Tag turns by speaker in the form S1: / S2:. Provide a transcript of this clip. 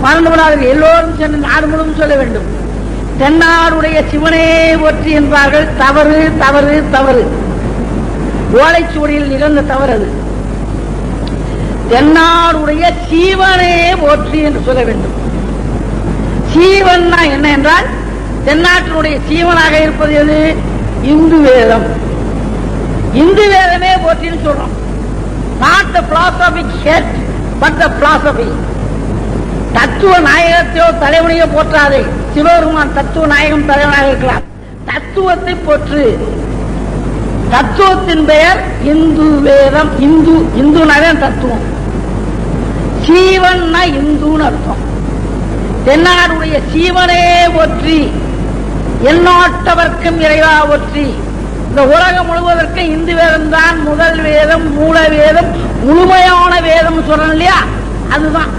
S1: மறந்து விடாதீர்கள். எல்லோரும் சென்று நாடு முழுவதும் சொல்ல வேண்டும். தென்னாடுடைய சிவனே போற்றி என்பார்கள். தவறு தவறு தவறு. ஓலைச்சுவடியில் நிகழ்ந்த தவறு அது. தென்னாடுடைய சீவனே போற்றி என்று சொல்ல வேண்டும். சீவன் என்ன என்றால் தென்னாட்டினுடைய சீவனாக இருப்பது எது? இந்து வேதம். இந்து வேதமே போற்றின்னு சொல்றோம். Not the philosophic head but the philosophy. தத்துவ நாயகத்தையோ தலைவனையோ போற்றாதே. சிவபெருமான் தத்துவ நாயகம் தலைவனாக இருக்கலாம். தத்துவத்தை போற்று. தத்துவத்தின் பெயர் இந்து வேதம். இந்து இந்துனாவே தத்துவம். சீவன் இந்துன்னு அர்த்தம். தென்னாடுடைய சீவனே போற்றி, எண்ணாட்டவர்க்கும் இறைவா போற்றி. இந்த உலகம் முழுவதற்கு இந்து வேதம் தான் முதல் வேதம், மூல வேதம், முழுமையான வேதம் சொல்றோம் இல்லையா? அதுதான்